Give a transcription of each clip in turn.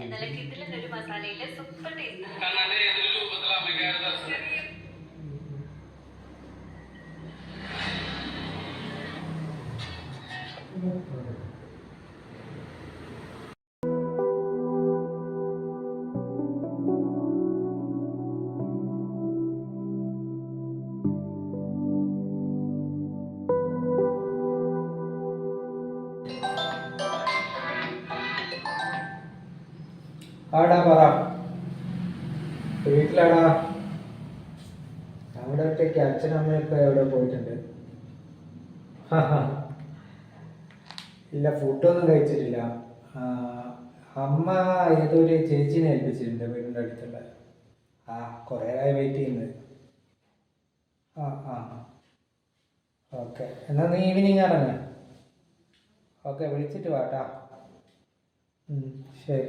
എന്നാലും കിട്ടിലൊരു മസാലയിലെ super taste. ആടാ പറ, വീട്ടിലാടാ. അവിടെ ഒറ്റയ്ക്ക്, അച്ഛനും അമ്മയൊക്കെ എവിടെ പോയിട്ടുണ്ട്. ഇല്ല, ഫുഡൊന്നും കഴിച്ചിട്ടില്ല. അമ്മ ഏതൊരു ചേച്ചീനെ ഏൽപ്പിച്ചിട്ടുണ്ട് വീടിൻ്റെ അടുത്തുള്ള. കുറേ ആയി വെയിറ്റ് ചെയ്യുന്നത്. ആ ആ ഓക്കെ, എന്നാൽ നീ ഈവനിങ് ഇറങ്ങ. ഓക്കെ, വിളിച്ചിട്ട് വാട്ടാ. ശരി.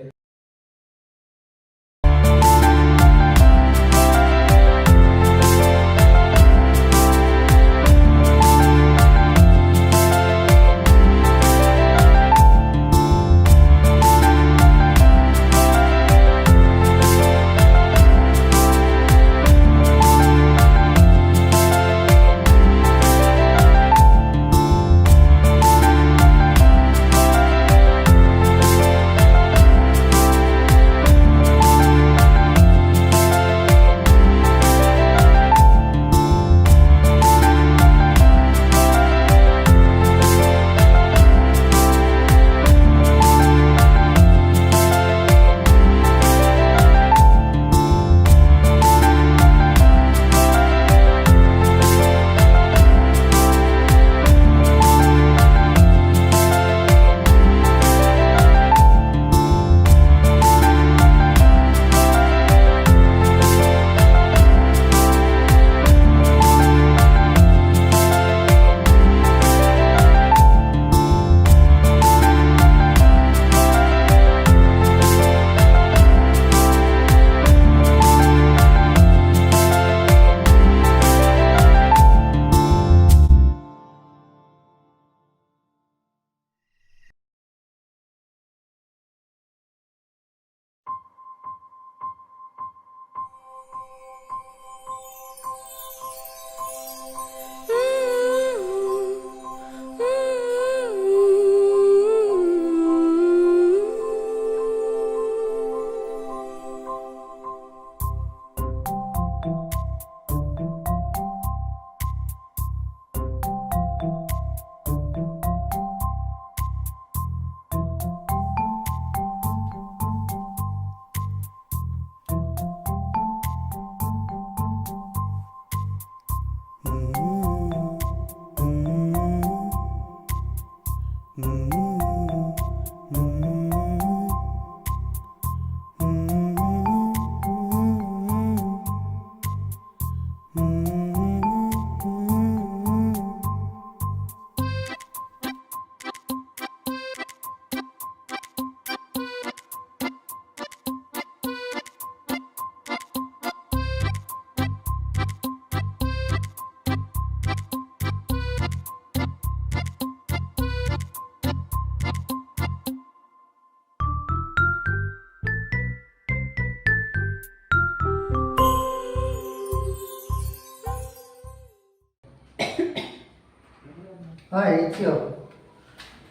ചേച്ചിയോ,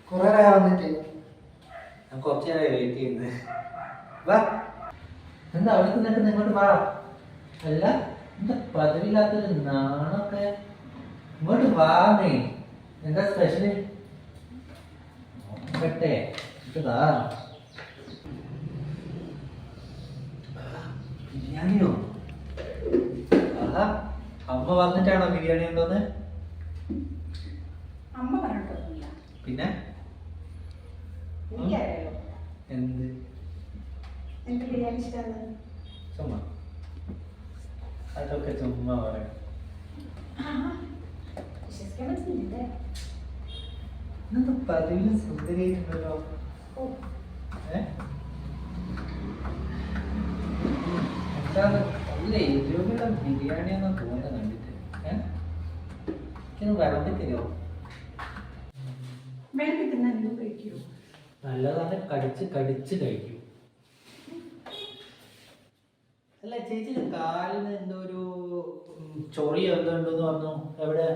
കുറെ നേരം വന്നിട്ട്. ഞാൻ കുറച്ച് നേരം വെയിറ്റ് ചെയ്യുന്നത്. വാ, എന്താ അവിടെ നിന്നിട്ട് ഇങ്ങോട്ട് വാ. അല്ല, എന്താ പതിവില്ലാത്തൊരു നാണൊക്കെ. ഇങ്ങോട്ട് വാന്നേ. എന്താ സ്പെഷ്യല്? നോക്കട്ടെ. ഇതാ ബിരിയാണിയോ? അമ്മ വന്നിട്ടാണോ ബിരിയാണി എന്തോന്ന്? അമ്മ പറഞ്ഞിട്ടൊന്നുമില്ല. പിന്നെ എന്ത് എനിക്ക് ബിരിയാണി ഇഷ്ടമാണ്. ചുമ്മാ അതൊക്കെ ചുമ്മാ പറയാം. വിശ്വസിക്കാൻ പറ്റുന്നില്ലേ? ഇന്നത്തെ പതിവില് സുന്ദരിയുണ്ടല്ലോ. എന്താണ് നല്ല എരിവുള്ള ബിരിയാണിയാണെന്ന് തോന്നുന്നത് കണ്ടിട്ട്. എനിക്കൊന്ന് വിളമ്പി തരുമോ? വെളുപ്പിക്കുന്ന കഴിക്കൂ. നല്ലതാണ്, കടിച്ച് കടിച്ച് കഴിക്കൂ. ചേച്ചിയുടെ കാലിന് എന്തോ ഒരു ചൊറിയോ എന്തോ ഉണ്ടെന്ന് പറഞ്ഞു. എവിടെ?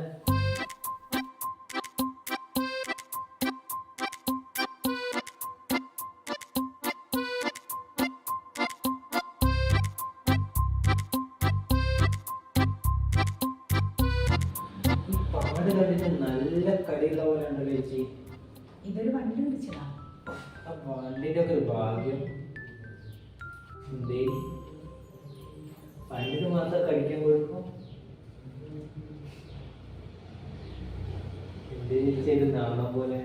ഈ പാട് കണ്ടിട്ട് നല്ല കടിയുള്ള പോലെ ഉണ്ടല്ലോ ചേച്ചി. ഇതൊരു വണ്ടി പിടിച്ചതാ. ആ വണ്ടിന്റെ ഒക്കെ ഒരു ഭാഗ്യം. എന്തേ വണ്ടിന് മാത്രം കഴിക്കാൻ കൊടുക്കും? എന്തേ ചേച്ചി നാണ പോലെ?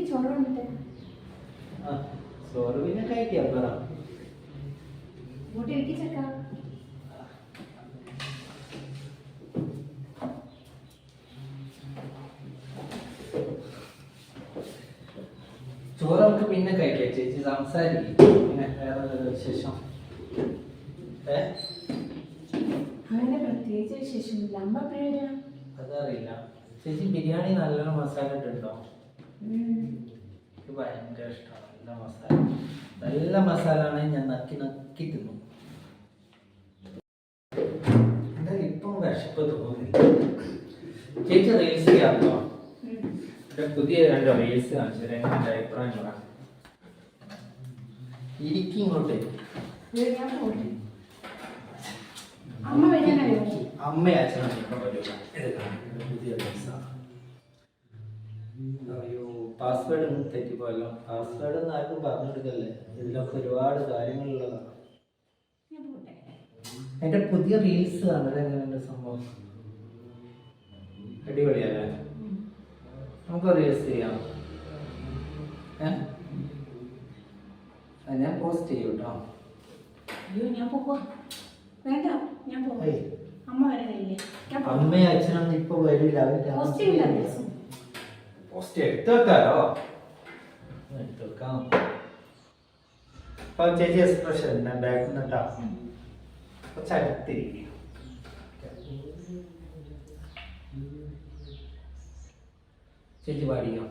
ചോറ് വന്നിട്ട് ആ ചോറ് പിന്നെ കഴിക്കാം പറ. ഇങ്ങോട്ട് ഇരിക്കി ചക്ക. ചോറ് നമുക്ക് പിന്നെ കഴിക്കാം ചേച്ചി, സംസാരിക്കും. പിന്നെ വേറെ വിശേഷം? അങ്ങനെ പ്രത്യേകിച്ച് വിശേഷമില്ല. അമ്മ എപ്പോഴാ? അതറിയില്ല ചേച്ചി. ബിരിയാണി നല്ലോണം മസാല ഇട്ടുണ്ടോ? എനിക്ക് ഭയങ്കര ഇഷ്ടമാണ് നല്ല മസാല. നല്ല മസാല ആണെങ്കിൽ ഞാൻ നക്കി നക്കി തിന്നു. എന്തായാലും ഇപ്പം വിശപ്പ് തോന്നി. ചേച്ചി റീൽസ് ചെയ്യാറുണ്ടോ? പുതിയ 2 റീൽസ് കാണിച്ചു. എങ്ങനെ അഭിപ്രായങ്ങളാണ്? ഇരിക്കും ഇങ്ങോട്ട്. ഞാൻ പോട്ടെ. അമ്മ വരാനറിയോ? അമ്മയും അച്ഛനും ഇപ്പം വരില്ല. പുതിയ റീൽസാണ്. അയ്യോ പാസ്വേഡ് ഒന്നും തെറ്റിപ്പോയല്ലോ. പാസ്വേഡ് ഒന്നും ആർക്കും പറഞ്ഞു കൊടുക്കല്ലേ. ഇതിലൊക്കെ ഒരുപാട് കാര്യങ്ങളുള്ളതാണ്. ഞാൻ പോട്ടെ. എൻ്റെ പുതിയ റീൽസ് കാണുന്നത് എങ്ങനെയുണ്ട് സംഭവം? അടിപൊളിയല്ലേ? നമുക്ക് റീൽസ് ചെയ്യാം. ഞാൻ പോസ്റ്റ് ചെയ്യും കേട്ടോ. അയ്യോ ഞാൻ പോവാ. വേണ്ട ഞാൻ പോവാ. ഏയ്, അമ്മ വരാനില്ലേ? ഞാൻ പോവാ. അമ്മയും അച്ഛനൊന്നും ഇപ്പൊ വരില്ല. പോസ്റ്റ് ചെയ്യണ്ട. പോസ്റ്റ് എടുത്തു വെക്കാലോ. എടുത്തു വെക്കാം. അപ്പൊ ചേച്ചി എക്സ്പ്രഷൻ ഞാൻ ബാക്ക് നിന്നിട്ടാ കുറച്ച് അടുത്തിരിക്കും. ചേച്ചി പാടിയോ?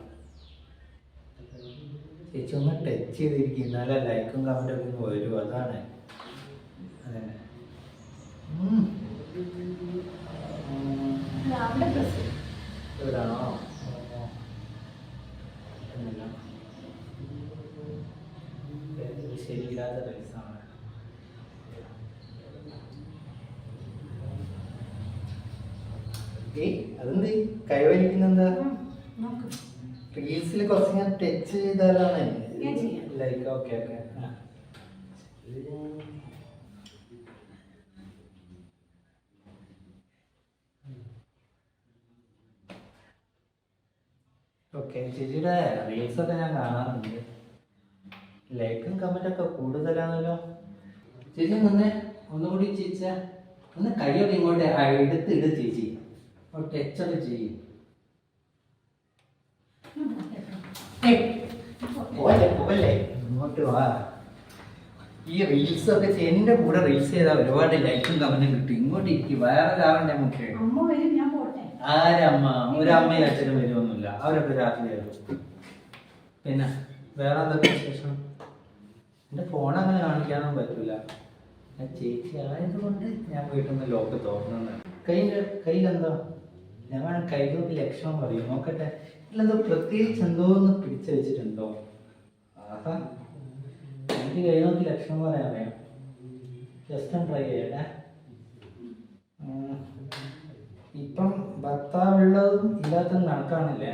ചേച്ചി ഒന്ന് ടച്ച് ചെയ്തിരിക്കും, എന്നാലേ ലൈക്കും കമന്റൊക്കെ ഒന്ന് വരും. അതാണ് അതെ. രാവിലെ പ്രസ് എവിടാണോ? ശരിയില്ലാത്ത റൈസാണ്. അതെന്ത് കൈവരിക്കുന്നെന്താ? നോക്ക്. റീൽസിൽ കുറച്ച് ഞാൻ ടച്ച് ചെയ്താലാണ് ഞാൻ ചെയ്യാം. ലൈക്ക്. Okay okay. ഓക്കെ ചേച്ചിയുടെ റീൽസൊക്കെ ഞാൻ കാണാറുണ്ട്. ലൈക്കും കമന്റൊക്കെ കൂടുതലാണല്ലോ. ചേച്ചി നിന്നെ ഒന്നുകൂടി ചേച്ച ഒന്ന് കൈയൊക്കെ ഇങ്ങോട്ട് എടുത്തിട് ചേച്ചി. ടച്ചൊക്കെ ചെയ്യും. പോലെ ഇങ്ങോട്ട് വാ. ഈ റീൽസ് ഒക്കെ എന്റെ കൂടെ റീൽസ് ചെയ്താൽ ഒരുപാട് ലൈക്കും കമന്റും കിട്ടും. ഇങ്ങോട്ട് ഇരിക്കും. വേറെ ആവണ്ടേ നമുക്ക്? അമ്മ വരും. ഞാൻ പോട്ടെ. ആരമ്മ? ഒരമ്മയും അച്ഛനും വരുമൊന്നുമില്ല. അവരൊക്കെ രാത്രി വരും. പിന്നെ വേറെ എന്തൊക്കെ വിശേഷം? എന്റെ ഫോൺ അങ്ങനെ കാണിക്കാനൊന്നും പറ്റൂല. ഞാൻ ചേച്ചി ആയതുകൊണ്ട് ഞാൻ വീട്ടിൽ നിന്ന് ലോക്ക് തുറന്നു. കയ്യിലെന്തോ ഞാൻ കയ്യിലോട്ട് ലക്ഷണം പറയും. നോക്കട്ടെ. ഇതിലെന്തോ പ്രത്യേകിച്ച് എന്തോ ഒന്ന് പിടിച്ചു വെച്ചിട്ടുണ്ടോ? ആഹാ, എനിക്ക് കയ്യിലോട്ട് ലക്ഷണം പറയാൻ അറിയാം. ജസ്റ്റ് ഒന്ന് ട്രൈ ചെയ്യട്ടെ. ഇപ്പം ഭർത്താവുള്ളതും ഇല്ലാത്തതും കണക്കാണില്ലേ?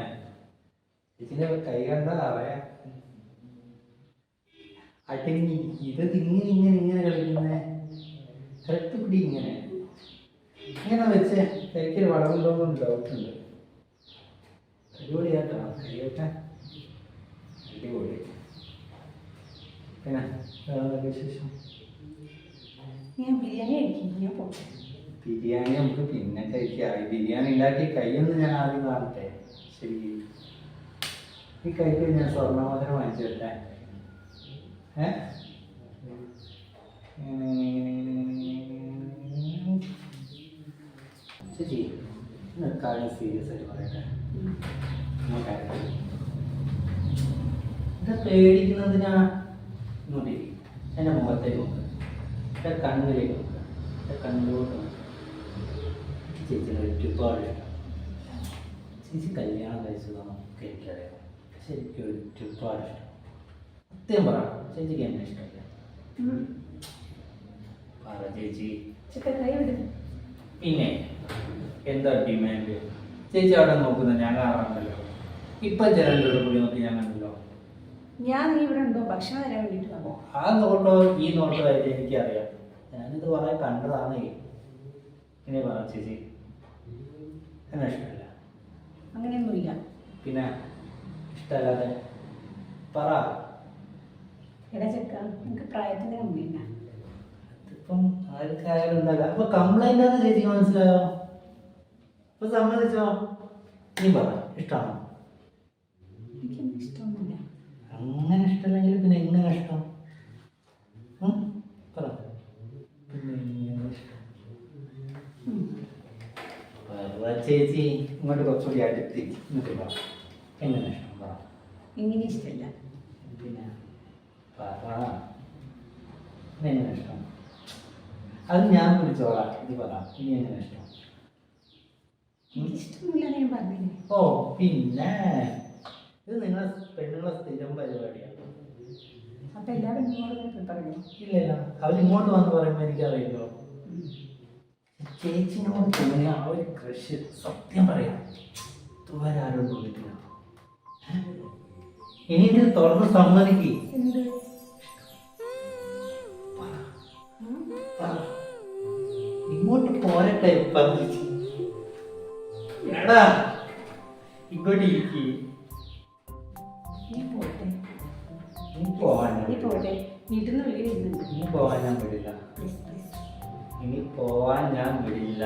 ഇതിന്റെ കൈ കണ്ട അറിയാം. അടങ്ങി ഇത് ഇങ്ങനെ കളിക്കുന്നേ. കറക്റ്റ് പിടി ഇങ്ങനെ വെച്ച് കൈക്ക് വളവുണ്ടോന്നും ഡൗട്ടുണ്ട്. അടിപൊളിയാട്ടോ കൈയോട്ടെ. അടിപൊളി. പിന്നെ വേറെ വിശേഷം? ഞാൻ ബിരിയാണി കഴിക്കുന്നു. ഞാൻ പോട്ടെ. ബിരിയാണി നമുക്ക് പിന്നെ കഴിക്കാം. ഈ ബിരിയാണി ഉണ്ടാക്കി കൈയൊന്ന് ഞാൻ ആദ്യം കാണട്ടെ. ശരി, ഈ കൈക്ക് ഞാൻ സ്വർണ്ണമോതിരം വാങ്ങിച്ചു തരട്ടെ. ചേച്ചി കാര്യം സീരിയസ് ആയിട്ട് പറയട്ടെ. എന്താ പേടിക്കുന്നതിനാ? ഇങ്ങോട്ടേ എൻ്റെ മുഖത്തേക്ക് നോക്ക്. എൻ്റെ കണ്ണിലേക്ക് നോക്കുക, എൻ്റെ കണ്ണിലോട്ട് നോക്കുക. ചേച്ചിനെ ഒരുപാട് ഇഷ്ടം. ചേച്ചി കല്യാണം കഴിച്ചതാണൊക്കെ എനിക്കറിയാം. ശരിക്കും ഒരുപാട് ഇഷ്ടം. സത്യം പറ, ചേച്ചിക്ക് എന്നെ ഇഷ്ടമില്ല. പറ ചേച്ചി. കൈ വിടുന്നു. പിന്നെ എന്താ ഡിമാൻഡ്? ചേച്ചി അവിടെ നോക്കുന്നത് ഞാൻ കാണാറുണ്ടല്ലോ. ഇപ്പം ജനലിലൂടെ കൂടി നോക്കി ഞാൻ കണ്ടല്ലോ. ഞാൻ നീ ഇവിടെ ഉണ്ടോ ഭക്ഷണം തരാൻ വേണ്ടിയിട്ട് വന്നോ? ആ നോട്ടോ ഈ നോട്ടോ ആയിട്ട് എനിക്കറിയാം. ഞാനിത് കുറെ കണ്ടതാണേ. ഇനി പറ ചേച്ചി, എന്നെ ഇഷ്ടമല്ല. അങ്ങനെയൊന്നുമില്ല. പിന്നെ ഇഷ്ടമല്ലാതെ പറ. എടാ ചെക്ക, നിനക്ക് പ്രായത്തിന് കമ്മിയില്ല. അതിപ്പം ആർക്കായാലും ഉണ്ടാകാം. അപ്പൊ കംപ്ലൈന്റ് ആണെന്ന് ചേച്ചിക്ക് മനസ്സിലായോ? അപ്പൊ സമ്മതിച്ചോ? നീ പറ, ഇഷ്ടമാണോ? എനിക്കൊന്നും ഇഷ്ടമൊന്നുമില്ല. അങ്ങനെ ഇഷ്ടമല്ലെങ്കിൽ പിന്നെ എങ്ങനെ ഇഷ്ടം? പറ. പിന്നെ എങ്ങനെ ഇഷ്ടം? പറ ചേച്ചി. ഇങ്ങോട്ട് കുറച്ചുകൂടി അടുത്ത് എന്നിട്ട് പറ, എങ്ങനെ ഇഷ്ടം? പറ. എങ്ങനെ ഇഷ്ടമില്ല. പിന്നെ പറ, എങ്ങനെ ഇഷ്ടം? അത് ഞാൻ പിടിച്ചോളാം. ഇത് പറ, ഇനി എങ്ങനെ ഇഷ്ടം? എനിക്ക് ഇഷ്ടമൊന്നുമില്ല ഞാൻ പറഞ്ഞില്ലേ. ഓ പിന്നെ ഇത് നിങ്ങളെ പെണ്ണുങ്ങളെ സ്ഥിരം പരിപാടിയാണ്. അപ്പൊ എല്ലാ പെണ്ണുങ്ങളോടും പറയണോ? ഇല്ലല്ല, അവരിങ്ങോട്ട് വന്ന് പറയുമ്പോൾ എനിക്കറിയില്ലോ. ചേച്ചിനോട് തോന്നിയ ആ ഒരു ക്രഷ് സത്യം പറയാം ഇതുവരെ ആരോട് തോന്നിയിട്ടില്ല. ഇനി ഇത് തുറന്ന് സമ്മതിക്ക്. എന്ത്? ഇങ്ങോട്ട് പോരട്ടെ. എടാ ഇങ്ങോട്ട് ഇരിക്കി. നീ പോട്ടെ. നീ പോവാൻ നീ പോട്ടെ. വീട്ടിൽ നിന്ന് വിളി വരുന്നുണ്ട്. നീ പോവാൻ ഞാൻ വിടില്ല. Please please. ഇനി പോവാൻ ഞാൻ വിടില്ല.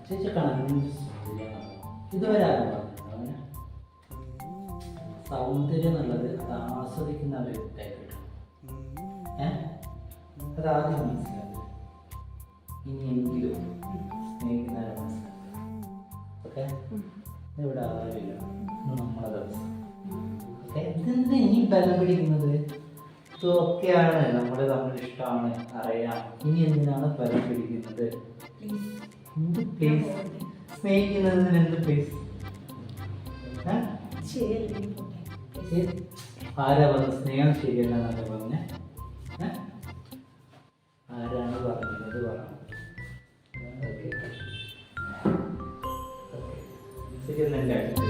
ചേച്ചി കാണാൻ ഇതുവരെ ആരും പറഞ്ഞിട്ടുണ്ടോ അങ്ങനെ? സൗന്ദര്യം എന്നുള്ളത് ആസ്വദിക്കുന്ന ഒരു വ്യക്തിയായി കിട്ടും. അതാദ്യം മനസ്സിലാക്കുക. ഇനിയെങ്കിലും സ്നേഹിക്കുന്നവരെ മനസ്സിലാക്കുക. ഓക്കെ, ഇവിടെ ആരുമില്ല, നമ്മളെ ദിവസം. ഓക്കെ, ഇതെന്താ ഇനി ബലം പിടിക്കുന്നത്? ഇതൊക്കെയാണ് നമ്മൾ തമ്മിൽ ഇഷ്ടമാണ്, അറിയാം. ഇനി എന്തിനാണ് ബലം പിടിക്കുന്നത്? എന്ത് പ്ലേസ്? സ്നേഹിക്കുന്നതിന് എന്ത് പ്ലേസ്? ശരിയല്ലേ, നീ പോട്ടെ. ആരാ പറഞ്ഞ സ്നേഹം ശരിയല്ല എന്നൊക്കെ പറഞ്ഞ? ആരാണ് പറഞ്ഞത്? പറഞ്ഞു. ശരിയെന്നെ എൻ്റെ അടുത്ത്